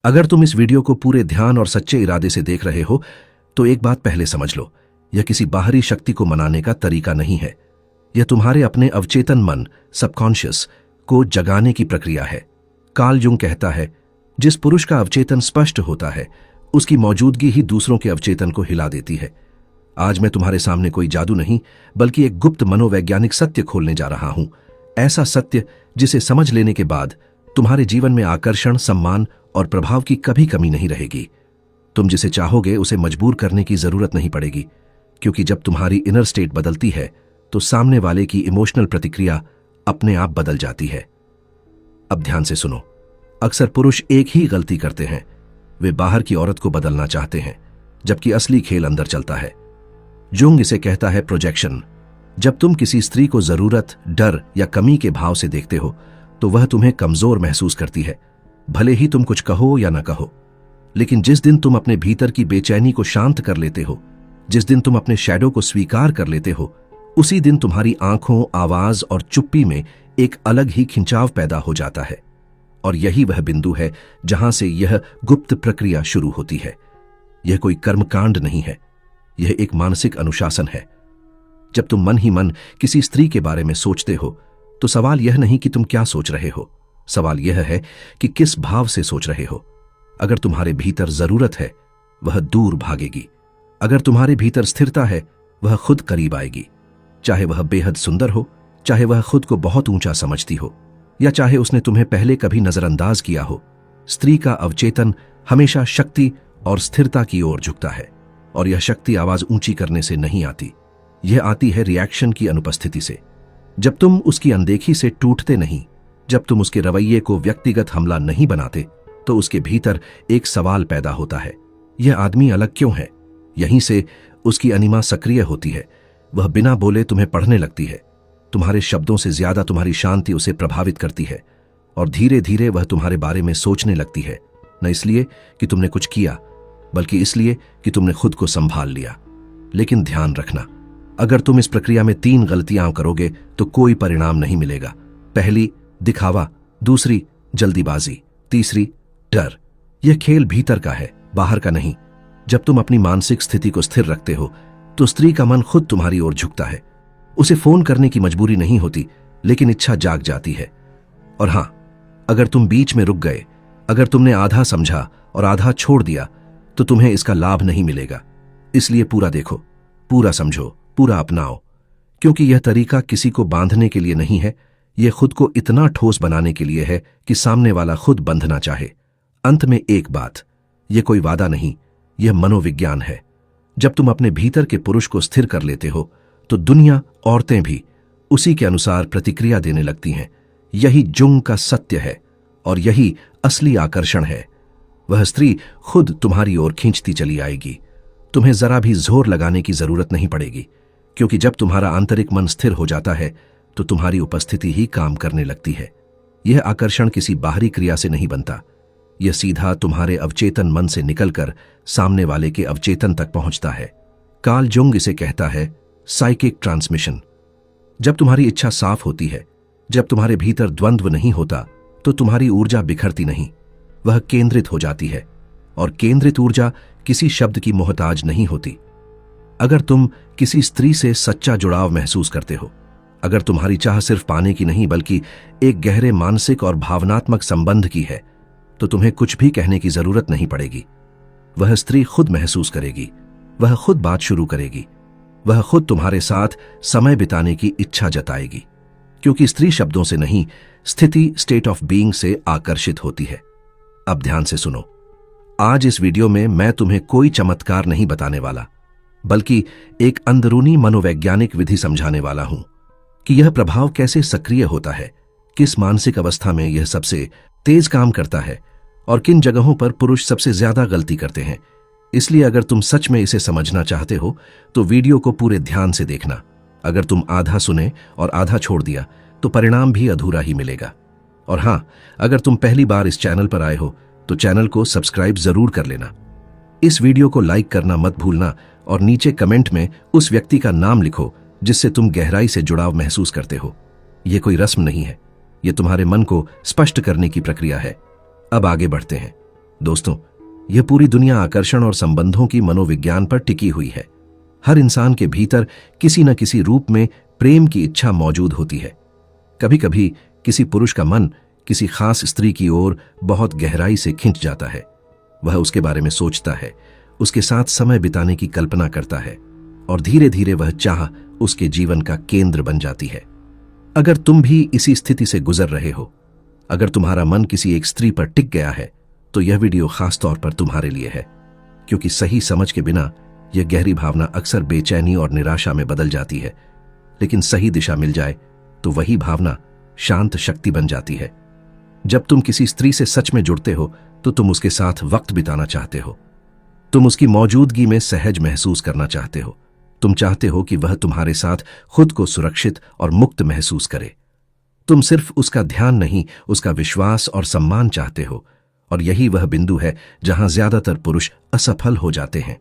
अगर तुम इस वीडियो को पूरे ध्यान और सच्चे इरादे से देख रहे हो तो एक बात पहले समझ लो, यह किसी बाहरी शक्ति को मनाने का तरीका नहीं है। यह तुम्हारे अपने अवचेतन मन सबकॉन्शियस को जगाने की प्रक्रिया है। कार्ल जुंग कहता है, जिस पुरुष का अवचेतन स्पष्ट होता है उसकी मौजूदगी ही दूसरों के अवचेतन को हिला देती है। आज मैं तुम्हारे सामने कोई जादू नहीं बल्कि एक गुप्त मनोवैज्ञानिक सत्य खोलने जा रहा हूं। ऐसा सत्य जिसे समझ लेने के बाद तुम्हारे जीवन में आकर्षण, सम्मान और प्रभाव की कभी कमी नहीं रहेगी। तुम जिसे चाहोगे उसे मजबूर करने की जरूरत नहीं पड़ेगी, क्योंकि जब तुम्हारी इनर स्टेट बदलती है तो सामने वाले की इमोशनल प्रतिक्रिया अपने आप बदल जाती है। अब ध्यान से सुनो। अक्सर पुरुष एक ही गलती करते हैं, वे बाहर की औरत को बदलना चाहते हैं जबकि असली खेल अंदर चलता है। जुंग इसे कहता है प्रोजेक्शन। जब तुम किसी स्त्री को जरूरत, डर या कमी के भाव से देखते हो तो वह तुम्हें कमजोर महसूस करती है, भले ही तुम कुछ कहो या ना कहो। लेकिन जिस दिन तुम अपने भीतर की बेचैनी को शांत कर लेते हो, जिस दिन तुम अपने शैडो को स्वीकार कर लेते हो, उसी दिन तुम्हारी आंखों, आवाज और चुप्पी में एक अलग ही खिंचाव पैदा हो जाता है। और यही वह बिंदु है जहां से यह गुप्त प्रक्रिया शुरू होती है। यह कोई कर्मकांड नहीं है, यह एक मानसिक अनुशासन है। जब तुम मन ही मन किसी स्त्री के बारे में सोचते हो तो सवाल यह नहीं कि तुम क्या सोच रहे हो, सवाल यह है कि किस भाव से सोच रहे हो। अगर तुम्हारे भीतर जरूरत है वह दूर भागेगी। अगर तुम्हारे भीतर स्थिरता है वह खुद करीब आएगी। चाहे वह बेहद सुंदर हो, चाहे वह खुद को बहुत ऊंचा समझती हो, या चाहे उसने तुम्हें पहले कभी नजरअंदाज किया हो, स्त्री का अवचेतन हमेशा शक्ति और स्थिरता की ओर झुकता है। और यह शक्ति आवाज ऊंची करने से नहीं आती, यह आती है रिएक्शन की अनुपस्थिति से। जब तुम उसकी अनदेखी से टूटते नहीं, जब तुम उसके रवैये को व्यक्तिगत हमला नहीं बनाते, तो उसके भीतर एक सवाल पैदा होता है, यह आदमी अलग क्यों है। यहीं से उसकी अनिमा सक्रिय होती है। वह बिना बोले तुम्हें पढ़ने लगती है। तुम्हारे शब्दों से ज्यादा तुम्हारी शांति उसे प्रभावित करती है। और धीरे धीरे वह तुम्हारे बारे में सोचने लगती है, न इसलिए कि तुमने कुछ किया, बल्कि इसलिए कि तुमने खुद को संभाल लिया। लेकिन ध्यान रखना, अगर तुम इस प्रक्रिया में 3 गलतियां करोगे तो कोई परिणाम नहीं मिलेगा। पहली, दिखावा। दूसरी, जल्दीबाजी। तीसरी, डर। यह खेल भीतर का है, बाहर का नहीं। जब तुम अपनी मानसिक स्थिति को स्थिर रखते हो तो स्त्री का मन खुद तुम्हारी ओर झुकता है। उसे फोन करने की मजबूरी नहीं होती, लेकिन इच्छा जाग जाती है। और हां, अगर तुम बीच में रुक गए, अगर तुमने आधा समझा और आधा छोड़ दिया, तो तुम्हें इसका लाभ नहीं मिलेगा। इसलिए पूरा देखो, पूरा समझो, पूरा अपनाओ, क्योंकि यह तरीका किसी को बांधने के लिए नहीं है, यह खुद को इतना ठोस बनाने के लिए है कि सामने वाला खुद बंधना चाहे। अंत में एक बात, यह कोई वादा नहीं, यह मनोविज्ञान है। जब तुम अपने भीतर के पुरुष को स्थिर कर लेते हो तो दुनिया, औरतें भी उसी के अनुसार प्रतिक्रिया देने लगती हैं। यही जुंग का सत्य है और यही असली आकर्षण है। वह स्त्री खुद तुम्हारी ओर खींचती चली आएगी। तुम्हें जरा भी जोर लगाने की जरूरत नहीं पड़ेगी, क्योंकि जब तुम्हारा आंतरिक मन स्थिर हो जाता है तो तुम्हारी उपस्थिति ही काम करने लगती है। यह आकर्षण किसी बाहरी क्रिया से नहीं बनता, यह सीधा तुम्हारे अवचेतन मन से निकलकर सामने वाले के अवचेतन तक पहुंचता है। कार्ल जुंग इसे कहता है साइकिक ट्रांसमिशन। जब तुम्हारी इच्छा साफ होती है, जब तुम्हारे भीतर द्वंद्व नहीं होता, तो तुम्हारी ऊर्जा बिखरती नहीं, वह केंद्रित हो जाती है। और केंद्रित ऊर्जा किसी शब्द की मोहताज नहीं होती। अगर तुम किसी स्त्री से सच्चा जुड़ाव महसूस करते हो, अगर तुम्हारी चाह सिर्फ पाने की नहीं बल्कि एक गहरे मानसिक और भावनात्मक संबंध की है, तो तुम्हें कुछ भी कहने की जरूरत नहीं पड़ेगी। वह स्त्री खुद महसूस करेगी, वह खुद बात शुरू करेगी, वह खुद तुम्हारे साथ समय बिताने की इच्छा जताएगी, क्योंकि स्त्री शब्दों से नहीं, स्थिति, स्टेट ऑफ बीइंग से आकर्षित होती है। अब ध्यान से सुनो। आज इस वीडियो में मैं तुम्हें कोई चमत्कार नहीं बताने वाला, बल्कि एक अंदरूनी मनोवैज्ञानिक विधि समझाने वाला हूं कि यह प्रभाव कैसे सक्रिय होता है, किस मानसिक अवस्था में यह सबसे तेज काम करता है और किन जगहों पर पुरुष सबसे ज्यादा गलती करते हैं। इसलिए अगर तुम सच में इसे समझना चाहते हो तो वीडियो को पूरे ध्यान से देखना। अगर तुम आधा सुने और आधा छोड़ दिया तो परिणाम भी अधूरा ही मिलेगा। और हां, अगर तुम पहली बार इस चैनल पर आए हो तो चैनल को सब्सक्राइब जरूर कर लेना। इस वीडियो को लाइक करना मत भूलना और नीचे कमेंट में उस व्यक्ति का नाम लिखो जिससे तुम गहराई से जुड़ाव महसूस करते हो। यह कोई रस्म नहीं है, यह तुम्हारे मन को स्पष्ट करने की प्रक्रिया है। अब आगे बढ़ते हैं। दोस्तों, यह पूरी दुनिया आकर्षण और संबंधों की मनोविज्ञान पर टिकी हुई है। हर इंसान के भीतर किसी न किसी रूप में प्रेम की इच्छा मौजूद होती है। कभी कभी किसी पुरुष का मन किसी खास स्त्री की ओर बहुत गहराई से खिंच जाता है। वह उसके बारे में सोचता है, उसके साथ समय बिताने की कल्पना करता है और धीरे धीरे वह चाह उसके जीवन का केंद्र बन जाती है। अगर तुम भी इसी स्थिति से गुजर रहे हो, अगर तुम्हारा मन किसी एक स्त्री पर टिक गया है, तो यह वीडियो खास तौर पर तुम्हारे लिए है, क्योंकि सही समझ के बिना यह गहरी भावना अक्सर बेचैनी और निराशा में बदल जाती है। लेकिन सही दिशा मिल जाए तो वही भावना शांत शक्ति बन जाती है। जब तुम किसी स्त्री से सच में जुड़ते हो तो तुम उसके साथ वक्त बिताना चाहते हो। तुम उसकी मौजूदगी में सहज महसूस करना चाहते हो। तुम चाहते हो कि वह तुम्हारे साथ खुद को सुरक्षित और मुक्त महसूस करे। तुम सिर्फ उसका ध्यान नहीं, उसका विश्वास और सम्मान चाहते हो। और यही वह बिंदु है जहां ज्यादातर पुरुष असफल हो जाते हैं।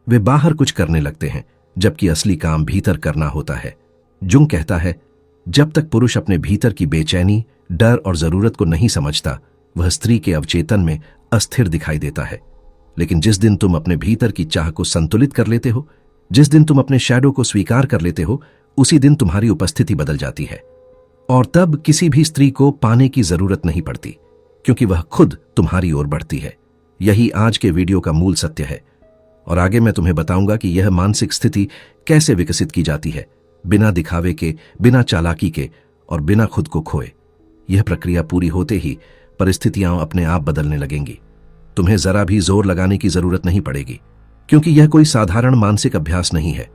वे बाहर कुछ करने लगते हैं, जबकि असली काम भीतर करना होता है। जुंग कहता है, जब तक पुरुष अपने भीतर की बेचैनी, डर और जरूरत को नहीं समझता, वह स्त्री के अवचेतन में अस्थिर दिखाई देता है। लेकिन जिस दिन तुम अपने भीतर की चाह को संतुलित कर लेते हो, जिस दिन तुम अपने शैडो को स्वीकार कर लेते हो, उसी दिन तुम्हारी उपस्थिति बदल जाती है। और तब किसी भी स्त्री को पाने की जरूरत नहीं पड़ती, क्योंकि वह खुद तुम्हारी ओर बढ़ती है। यही आज के वीडियो का मूल सत्य है। और आगे मैं तुम्हें बताऊंगा कि यह मानसिक स्थिति कैसे विकसित की जाती है, बिना दिखावे के, बिना चालाकी के और बिना खुद को खोए। यह प्रक्रिया पूरी होते ही परिस्थितियां अपने आप बदलने लगेंगी। तुम्हें जरा भी जोर लगाने की जरूरत नहीं पड़ेगी, क्योंकि यह कोई साधारण मानसिक अभ्यास नहीं है।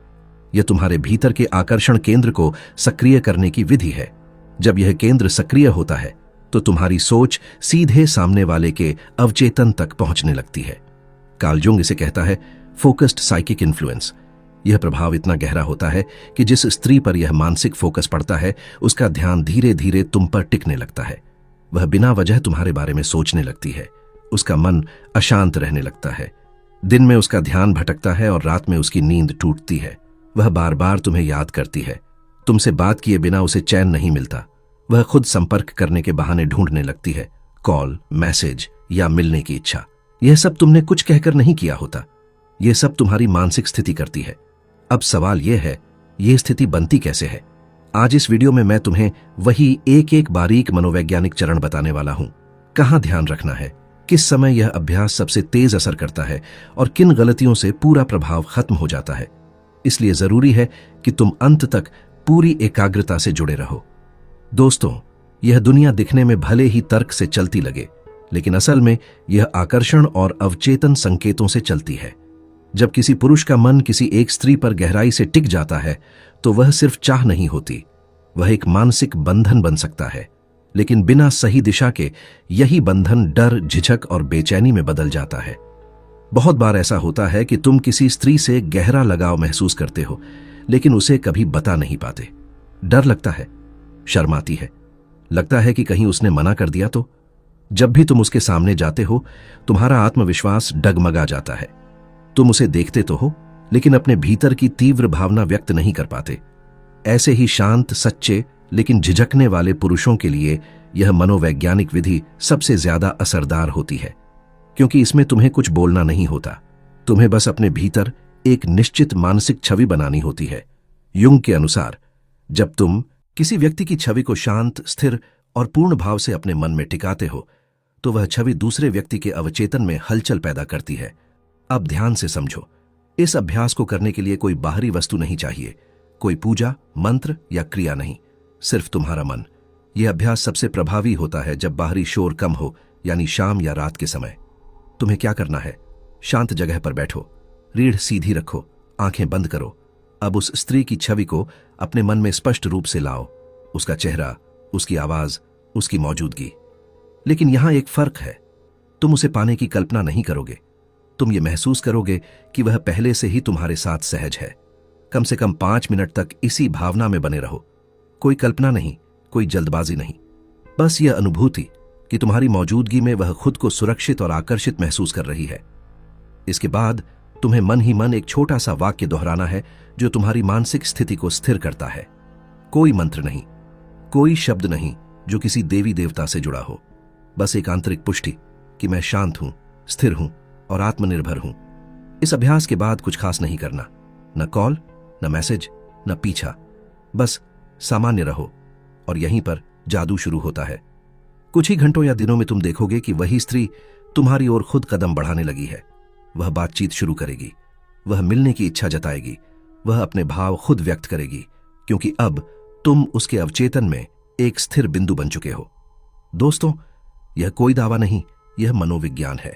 यह तुम्हारे भीतर के आकर्षण केंद्र को सक्रिय करने की विधि है। जब यह केंद्र सक्रिय होता है तो तुम्हारी सोच सीधे सामने वाले के अवचेतन तक पहुंचने लगती है। कार्ल जुंग इसे कहता है फोकस्ड साइकिक इन्फ्लुएंस। यह प्रभाव इतना गहरा होता है कि जिस स्त्री पर यह मानसिक फोकस पड़ता है, उसका ध्यान धीरे धीरे तुम पर टिकने लगता है। वह बिना वजह तुम्हारे बारे में सोचने लगती है। उसका मन अशांत रहने लगता है। दिन में उसका ध्यान भटकता है और रात में उसकी नींद टूटती है। वह बार बार तुम्हें याद करती है। तुमसे बात किए बिना उसे चैन नहीं मिलता। वह खुद संपर्क करने के बहाने ढूंढने लगती है, कॉल, मैसेज या मिलने की इच्छा। यह सब तुमने कुछ कहकर नहीं किया होता। यह सब तुम्हारी मानसिक स्थिति करती है। अब सवाल यह है, यह स्थिति बनती कैसे है? आज इस वीडियो में मैं तुम्हें वही एक एक बारीक मनोवैज्ञानिक चरण बताने वाला हूं। कहां ध्यान रखना है, किस समय यह अभ्यास सबसे तेज असर करता है और किन गलतियों से पूरा प्रभाव खत्म हो जाता है। इसलिए जरूरी है कि तुम अंत तक पूरी एकाग्रता से जुड़े रहो। दोस्तों, यह दुनिया दिखने में भले ही तर्क से चलती लगे, लेकिन असल में यह आकर्षण और अवचेतन संकेतों से चलती है। जब किसी पुरुष का मन किसी एक स्त्री पर गहराई से टिक जाता है, तो वह सिर्फ चाह नहीं होती, वह एक मानसिक बंधन बन सकता है। लेकिन बिना सही दिशा के यही बंधन डर, झिझक और बेचैनी में बदल जाता है। बहुत बार ऐसा होता है कि तुम किसी स्त्री से गहरा लगाव महसूस करते हो, लेकिन उसे कभी बता नहीं पाते। डर लगता है, शर्माती है, लगता है कि कहीं उसने मना कर दिया तो। जब भी तुम उसके सामने जाते हो, तुम्हारा आत्मविश्वास डगमगा जाता है। तुम उसे देखते तो हो, लेकिन अपने भीतर की तीव्र भावना व्यक्त नहीं कर पाते। ऐसे ही शांत, सच्चे लेकिन झिझकने वाले पुरुषों के लिए यह मनोवैज्ञानिक विधि सबसे ज्यादा असरदार होती है, क्योंकि इसमें तुम्हें कुछ बोलना नहीं होता। तुम्हें बस अपने भीतर एक निश्चित मानसिक छवि बनानी होती है। युंग के अनुसार, जब तुम किसी व्यक्ति की छवि को शांत, स्थिर और पूर्ण भाव से अपने मन में टिकाते हो, तो वह छवि दूसरे व्यक्ति के अवचेतन में हलचल पैदा करती है। अब ध्यान से समझो, इस अभ्यास को करने के लिए कोई बाहरी वस्तु नहीं चाहिए, कोई पूजा, मंत्र या क्रिया नहीं, सिर्फ तुम्हारा मन। यह अभ्यास सबसे प्रभावी होता है जब बाहरी शोर कम हो, यानी शाम या रात के समय। तुम्हें क्या करना है? शांत जगह पर बैठो, रीढ़ सीधी रखो, आंखें बंद करो। अब उस स्त्री की छवि को अपने मन में स्पष्ट रूप से लाओ, उसका चेहरा, उसकी आवाज, उसकी मौजूदगी। लेकिन यहां एक फर्क है, तुम उसे पाने की कल्पना नहीं करोगे। तुम ये महसूस करोगे कि वह पहले से ही तुम्हारे साथ सहज है। कम से कम 5 मिनट तक इसी भावना में बने रहो। कोई कल्पना नहीं, कोई जल्दबाजी नहीं, बस यह अनुभूति कि तुम्हारी मौजूदगी में वह खुद को सुरक्षित और आकर्षित महसूस कर रही है। इसके बाद तुम्हें मन ही मन एक छोटा सा वाक्य दोहराना है जो तुम्हारी मानसिक स्थिति को स्थिर करता है। कोई मंत्र नहीं, कोई शब्द नहीं जो किसी देवी देवता से जुड़ा हो, बस एक आंतरिक पुष्टि कि मैं शांत हूं, स्थिर हूं और आत्मनिर्भर हूं। इस अभ्यास के बाद कुछ खास नहीं करना, न कॉल, न मैसेज, न पीछा, बस सामान्य रहो और यहीं पर जादू शुरू होता है। कुछ ही घंटों या दिनों में तुम देखोगे कि वही स्त्री तुम्हारी ओर खुद कदम बढ़ाने लगी है। वह बातचीत शुरू करेगी, वह मिलने की इच्छा जताएगी, वह अपने भाव खुद व्यक्त करेगी, क्योंकि अब तुम उसके अवचेतन में एक स्थिर बिंदु बन चुके हो। दोस्तों, यह कोई दावा नहीं, यह मनोविज्ञान है।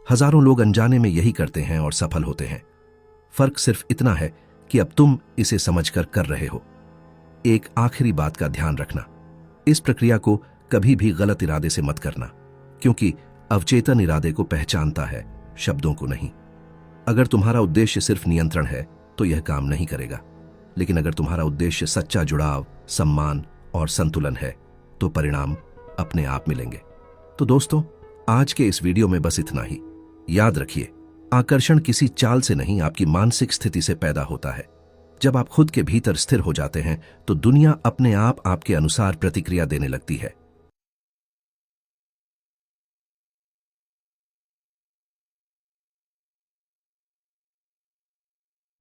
हजारों लोग अनजाने में यही करते हैं और सफल होते हैं। फर्क सिर्फ इतना है कि अब तुम इसे समझकर कर रहे हो। एक आखिरी बात का ध्यान रखना, इस प्रक्रिया को कभी भी गलत इरादे से मत करना, क्योंकि अवचेतन इरादे को पहचानता है, शब्दों को नहीं। अगर तुम्हारा उद्देश्य सिर्फ नियंत्रण है तो यह काम नहीं करेगा, लेकिन अगर तुम्हारा उद्देश्य सच्चा जुड़ाव, सम्मान और संतुलन है तो परिणाम अपने आप मिलेंगे। तो दोस्तों, आज के इस वीडियो में बस इतना ही। याद रखिए, आकर्षण किसी चाल से नहीं, आपकी मानसिक स्थिति से पैदा होता है। जब आप खुद के भीतर स्थिर हो जाते हैं तो दुनिया अपने आप आपके अनुसार प्रतिक्रिया देने लगती है।